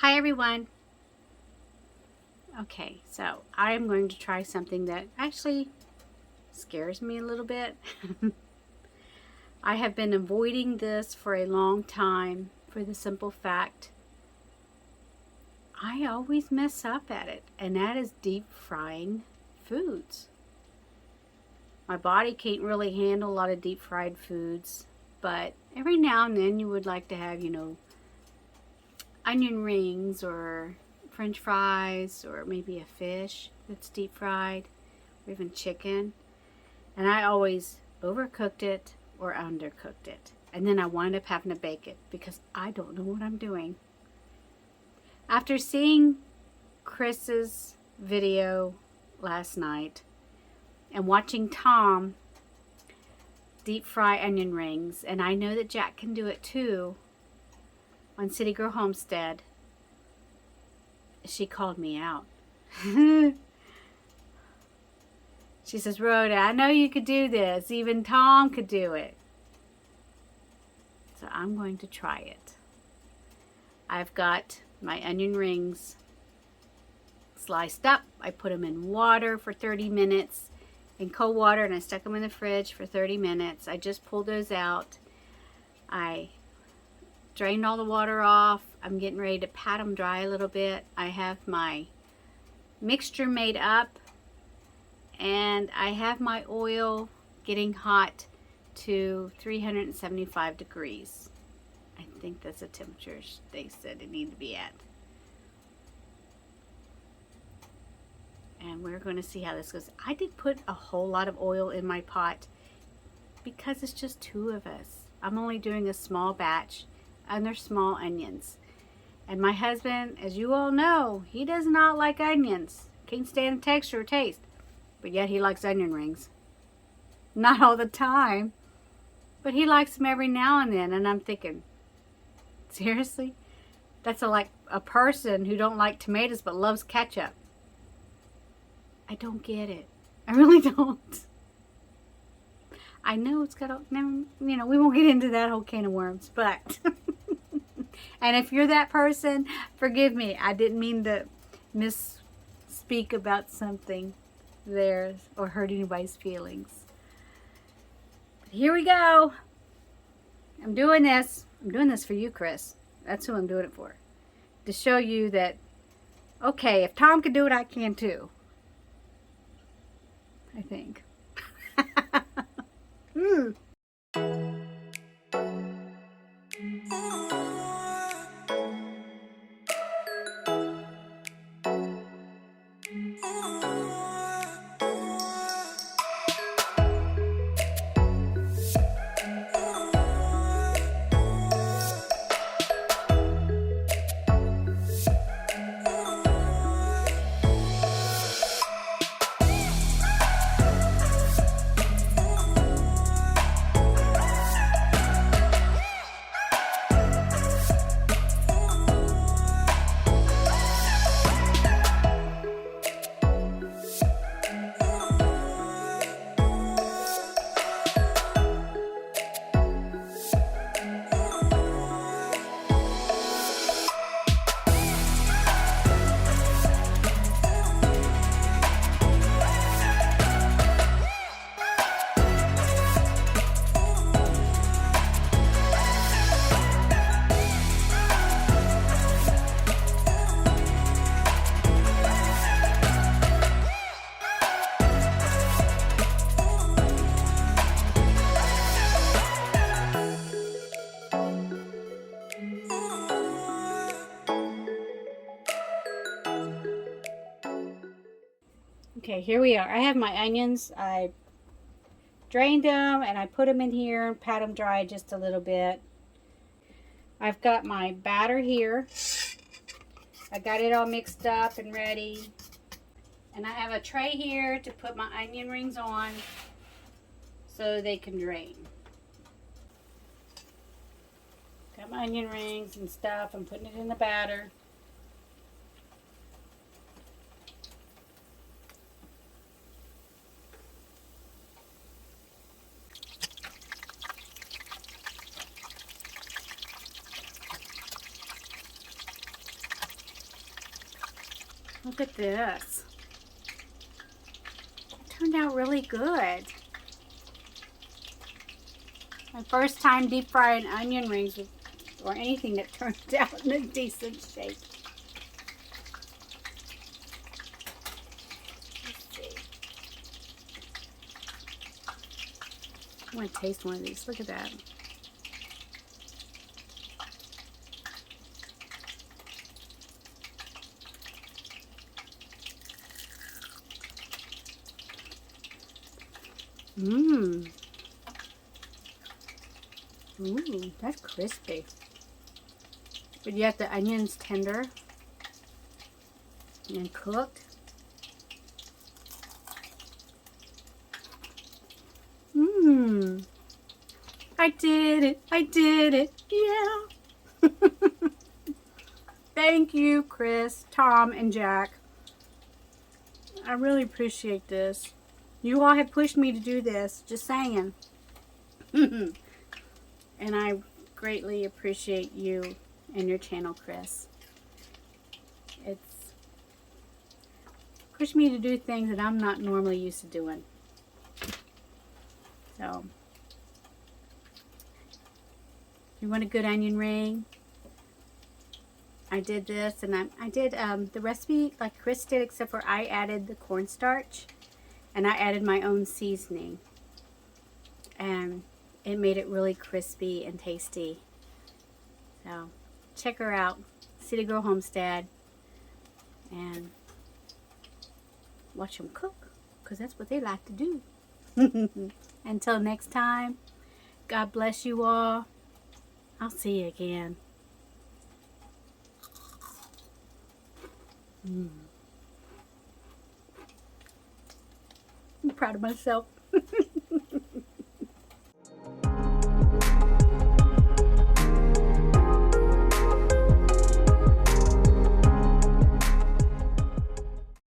Hi everyone. Okay, so I'm going to try something that actually scares me a little bit. I have been avoiding this for a long time for the simple fact I always mess up at it, and that is deep frying foods. My body can't really handle a lot of deep fried foods, but every now and then you would like to have, onion rings or French fries or maybe a fish that's deep fried or even chicken. And I always overcooked it or undercooked it. And then I wind up having to bake it because I don't know what I'm doing. After seeing Chris's video last night and watching Tom deep fry onion rings, and I know that Jack can do it too on City Girl Homestead, she called me out. She says, Rhoda, I know you could do this. Even Tom could do it. So I'm going to try it. I've got my onion rings sliced up. I put them in water for 30 minutes, in cold water, and I stuck them in the fridge for 30 minutes. I just pulled those out. I drained all the water off. I'm getting ready to pat them dry a little bit. I have my mixture made up, and I have my oil getting hot to 375 degrees. I think that's the temperature they said it needed to be at. And we're going to see how this goes. I did put a whole lot of oil in my pot because it's just two of us. I'm only doing a small batch, and they're small onions. And my husband, as you all know, he does not like onions. Can't stand the texture or taste. But yet he likes onion rings. Not all the time, but he likes them every now and then. And I'm thinking, seriously? That's like a person who don't like tomatoes but loves ketchup. I don't get it. I really don't. I know it's got a, we won't get into that whole can of worms, but and if you're that person, forgive me. I didn't mean to misspeak about something there or hurt anybody's feelings. But here we go. I'm doing this. I'm doing this for you, Chris. That's who I'm doing it for. To show you that, okay, if Tom can do it, I can too. I think. Okay, here we are. I have my onions. I drained them and I put them in here and pat them dry just a little bit. I've got my batter here. I got it all mixed up and ready. And I have a tray here to put my onion rings on so they can drain. Got my onion rings and stuff. I'm putting it in the batter. Look at this. It turned out really good. My first time deep frying onion rings or anything that turned out in a decent shape. Let's see. I want to taste one of these. Look at that. Mmm. Ooh, that's crispy. But yet the onion's tender and cooked. Mmm. I did it. I did it. Yeah. Thank you, Chris, Tom, and Jack. I really appreciate this. You all have pushed me to do this. Just saying. And I greatly appreciate you and your channel, Chris. It's pushed me to do things that I'm not normally used to doing. So, if you want a good onion ring, I did this, and I did the recipe like Chris did, except for I added the cornstarch, and I added my own seasoning, and it made it really crispy and tasty. So, check her out, City Girl Homestead, and watch them cook, because that's what they like to do. Until next time, God bless you all. I'll see you again. I'm proud of myself.